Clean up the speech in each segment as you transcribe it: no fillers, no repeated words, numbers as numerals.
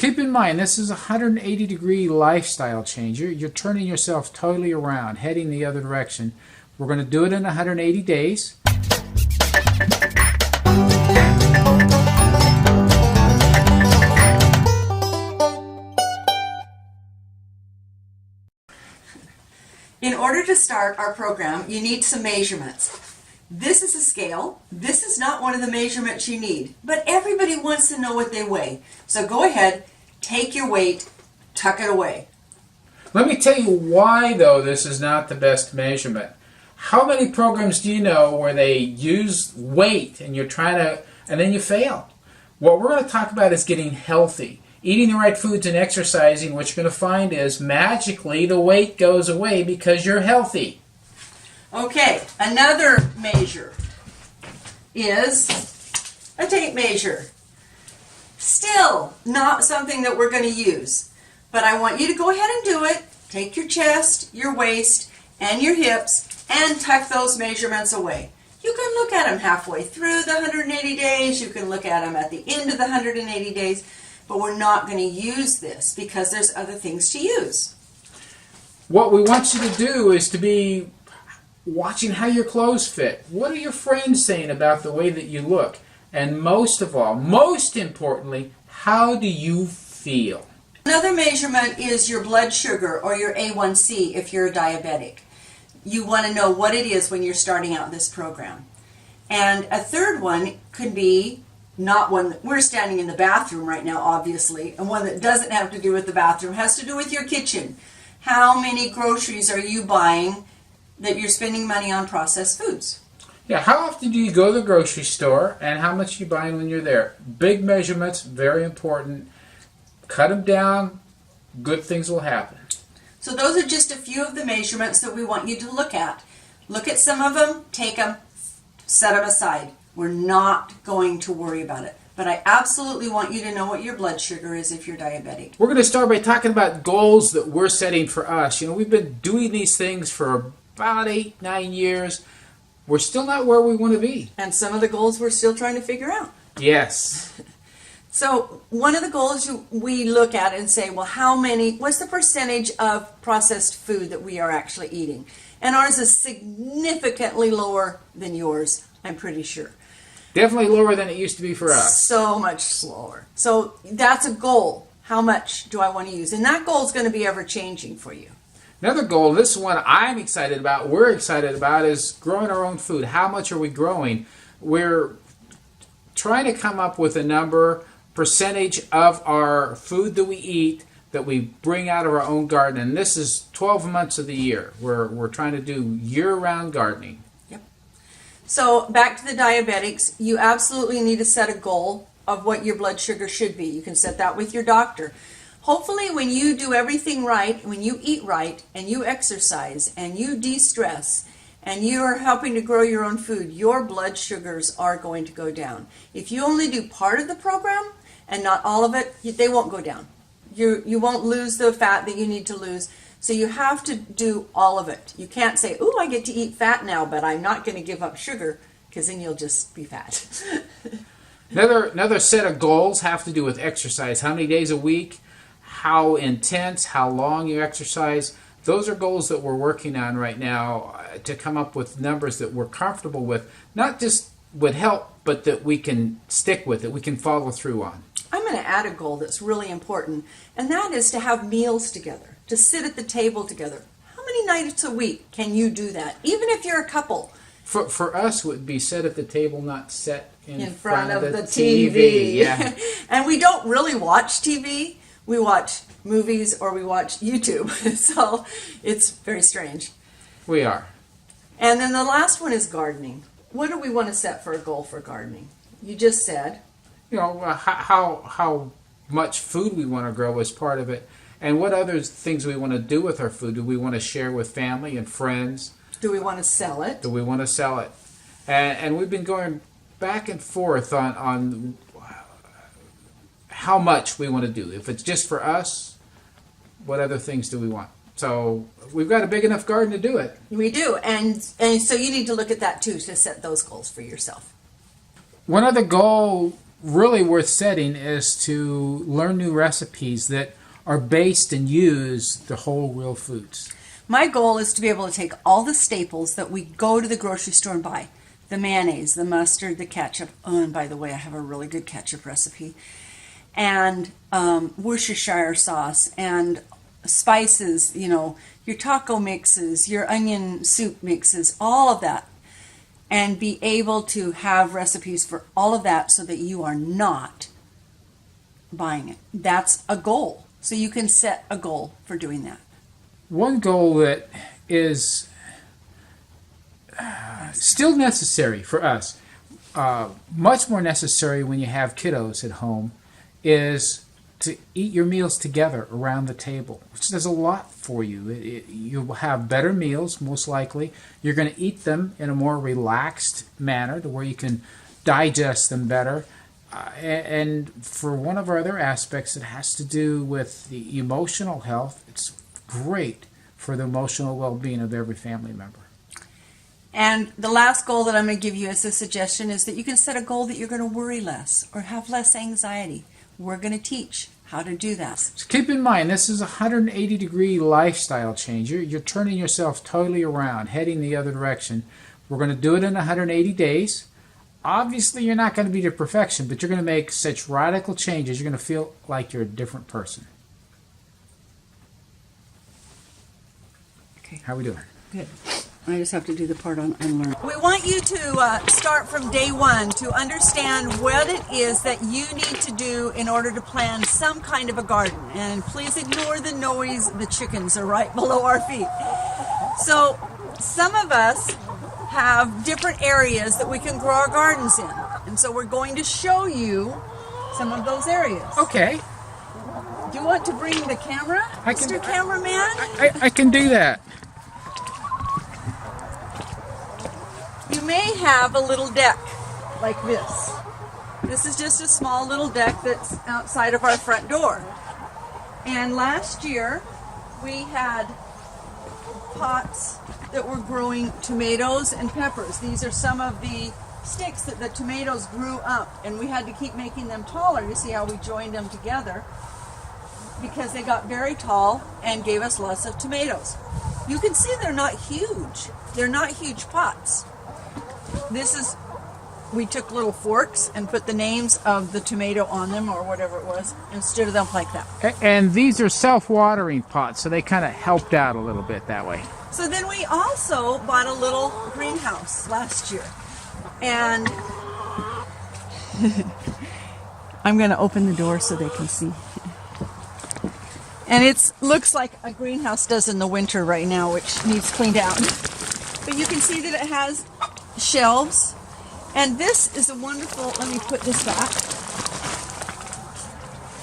Keep in mind, this is a 180-degree lifestyle change. You're turning yourself totally around, heading the other direction. We're going to do it in 180 days. In order to start our program, you need some measurements. This is a scale. This is not one of the measurements you need, but everybody wants to know what they weigh. So go ahead, take your weight, tuck it away. Let me tell you why, though, this is not the best measurement. How many programs do you know where they use weight and you're trying to, and then you fail? What we're going to talk about is getting healthy. Eating the right foods and exercising, what you're going to find is magically the weight goes away because you're healthy. Okay, another measure is a tape measure. Still not something that we're going to use, but I want you to go ahead and do it. Take your chest, your waist, and your hips and tuck those measurements away. You can look at them halfway through the 180 days. You can look at them at the end of the 180 days. But we're not going to use this because there's other things to use. What we want you to do is to be watching how your clothes fit. What are your friends saying about the way that you look? And most of all, most importantly, how do you feel? Another measurement is your blood sugar or your A1C if you're a diabetic. You want to know what it is when you're starting out this program. And a third one could be not one, we're standing in the bathroom right now, obviously, and one that doesn't have to do with the bathroom, has to do with your kitchen. How many groceries are you buying that you're spending money on processed foods? Yeah, how often do you go to the grocery store and how much are you buying when you're there? Big measurements, very important. Cut them down, good things will happen. So those are just a few of the measurements that we want you to look at. Look at some of them, take them, set them aside. We're not going to worry about it. But I absolutely want you to know what your blood sugar is if you're diabetic. We're going to start by talking about goals that we're setting for us. You know, we've been doing these things for about 8-9 years. We're still not where we want to be. And some of the goals we're still trying to figure out. Yes. So one of the goals we look at and say, well, what's the percentage of processed food that we are actually eating? And ours is significantly lower than yours, I'm pretty sure. Definitely lower than it used to be for us. So much lower. So that's a goal. How much do I want to use? And that goal is going to be ever-changing for you. Another goal, this one I'm excited about, we're excited about, is growing our own food. How much are we growing? We're trying to come up with a number, percentage of our food that we eat that we bring out of our own garden. And this is 12 months of the year. We're trying to do year-round gardening. So back to the diabetics, you absolutely need to set a goal of what your blood sugar should be. You can set that with your doctor. Hopefully when you do everything right, when you eat right, and you exercise, and you de-stress, and you are helping to grow your own food, your blood sugars are going to go down. If you only do part of the program, and not all of it, they won't go down. You won't lose the fat that you need to lose. So you have to do all of it. You can't say, "Ooh, I get to eat fat now, but I'm not going to give up sugar," because then you'll just be fat. Another set of goals have to do with exercise. How many days a week, how intense, how long you exercise. Those are goals that we're working on right now to come up with numbers that we're comfortable with, not just with help, but that we can stick with, that we can follow through on. I'm going to add a goal that's really important, and that is to have meals together, to sit at the table together. How many nights a week can you do that, even if you're a couple? For us, it would be sit at the table, not set in front of the TV. Yeah. And we don't really watch TV. We watch movies or we watch YouTube. So it's very strange. We are. And then the last one is gardening. What do we want to set for a goal for gardening? You just said. You know, how much food we want to grow is part of it. And what other things we want to do with our food? Do we want to share with family and friends? Do we want to sell it? Do we want to sell it? And we've been going back and forth on how much we want to do. If it's just for us, what other things do we want? So we've got a big enough garden to do it. We do. And so you need to look at that too, to set those goals for yourself. One other goal really worth setting is to learn new recipes that are based and use the whole real foods. My goal is to be able to take all the staples that we go to the grocery store and buy. The mayonnaise, the mustard, the ketchup. Oh, and by the way, I have a really good ketchup recipe. And Worcestershire sauce and spices, your taco mixes, your onion soup mixes, all of that. And be able to have recipes for all of that so that you are not buying it. That's a goal. So you can set a goal for doing that. One goal that is still necessary for us, much more necessary when you have kiddos at home, is to eat your meals together around the table, which does a lot for you. You'll have better meals, most likely. You're going to eat them in a more relaxed manner, to where you can digest them better. And for one of our other aspects, it has to do with the emotional health. It's great for the emotional well-being of every family member. And the last goal that I'm going to give you as a suggestion is that you can set a goal that you're going to worry less or have less anxiety. We're going to teach how to do that. So keep in mind, this is a 180-degree lifestyle change. You're turning yourself totally around, heading the other direction. We're going to do it in 180 days. Obviously, you're not going to be to perfection, but you're going to make such radical changes, you're going to feel like you're a different person. Okay. How are we doing? Good. I just have to do the part on unlearn. We want you to start from day one to understand what it is that you need to do in order to plan some kind of a garden. And please ignore the noise. The chickens are right below our feet. So some of us have different areas that we can grow our gardens in. And so we're going to show you some of those areas. Okay. Do you want to bring the camera, Mr. Cameraman? I can do that. You may have a little deck like this. This is just a small little deck that's outside of our front door. And last year we had pots that were growing tomatoes and peppers. These are some of the sticks that the tomatoes grew up, and we had to keep making them taller. You see how we joined them together because they got very tall and gave us lots of tomatoes. You can see they're not huge. They're not huge pots. We took little forks and put the names of the tomato on them or whatever it was and stood them like that. And these are self-watering pots, so they kind of helped out a little bit that way. So then we also bought a little greenhouse last year. And I'm going to open the door so they can see. And it looks like a greenhouse does in the winter right now, which needs cleaned out. But you can see that it has shelves, and this is a wonderful, let me put this back.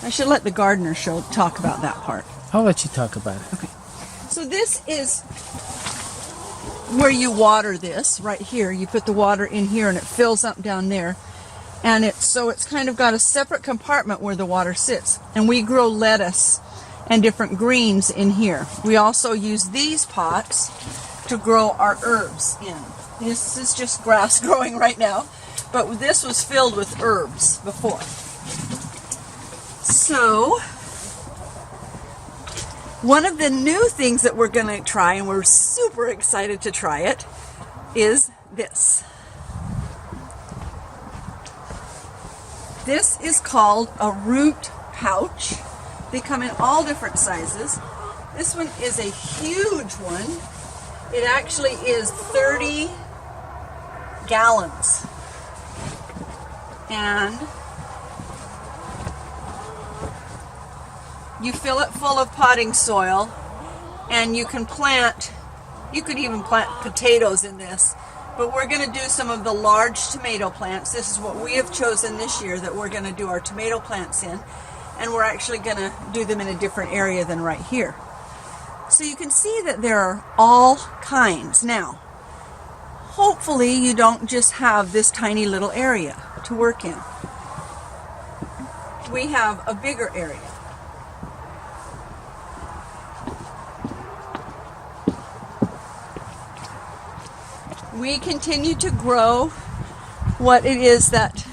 I should let the gardener talk about that part. I'll let you talk about it. Okay. So this is where you water this, right here. You put the water in here and it fills up down there. And it's kind of got a separate compartment where the water sits. And we grow lettuce and different greens in here. We also use these pots to grow our herbs in. This is just grass growing right now, but this was filled with herbs before. So, one of the new things that we're going to try, and we're super excited to try it, is this. This is called a root pouch. They come in all different sizes. This one is a huge one. It actually is 30 gallons. And you fill it full of potting soil, and you could even plant potatoes in this. But we're going to do some of the large tomato plants. This is what we have chosen this year that we're going to do our tomato plants in. And we're actually going to do them in a different area than right here. So you can see that there are all kinds. Now, hopefully you don't just have this tiny little area to work in. We have a bigger area. We continue to grow what it is that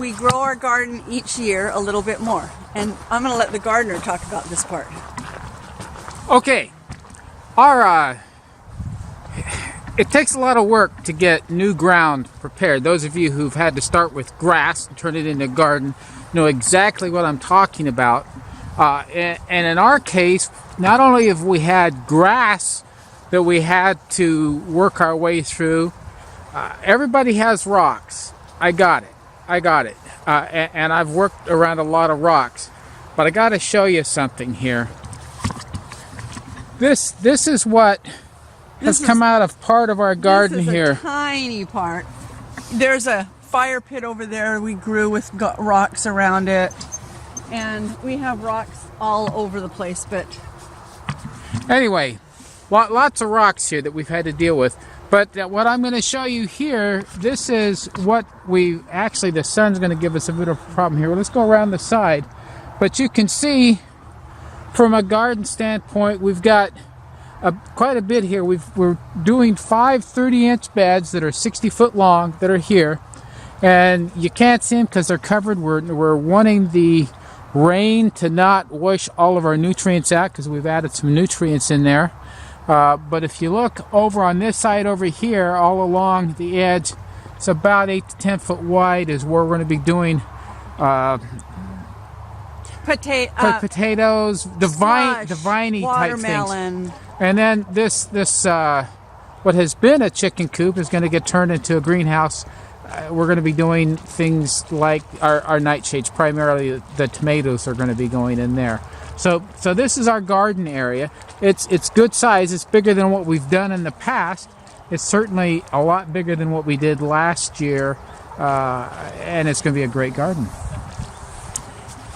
we grow our garden each year a little bit more. And I'm going to let the gardener talk about this part. Okay, it takes a lot of work to get new ground prepared. Those of you who've had to start with grass and turn it into a garden know exactly what I'm talking about. And in our case, not only have we had grass that we had to work our way through, everybody has rocks. I got it. And I've worked around a lot of rocks. But I got to show you something here. This is what has come out of part of our garden here. This is a tiny part. There's a fire pit over there we grew with rocks around it. And we have rocks all over the place, but... Anyway, lots of rocks here that we've had to deal with. But what I'm going to show you here, this is what actually the sun's going to give us a bit of a problem here. Well, let's go around the side. But you can see from a garden standpoint, we've got quite a bit here. We're doing 5 30-inch beds that are 60 foot long that are here. And you can't see them because they're covered. We're wanting the rain to not wash all of our nutrients out because we've added some nutrients in there. But if you look over on this side over here, all along the edge, it's about 8 to 10 foot wide is where we're going to be doing potatoes, the viney type things. And then this what has been a chicken coop is going to get turned into a greenhouse. We're going to be doing things like our nightshades. Primarily, the tomatoes are going to be going in there. So this is our garden area. It's good size. It's bigger than what we've done in the past. It's certainly a lot bigger than what we did last year, and it's going to be a great garden.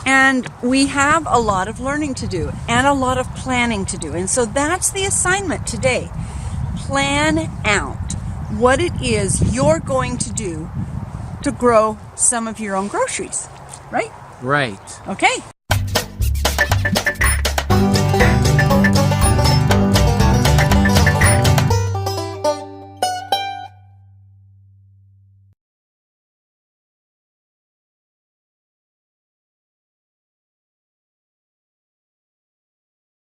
And we have a lot of learning to do and a lot of planning to do. And so that's the assignment today. Plan out what it is you're going to do to grow some of your own groceries, right? Right. Okay.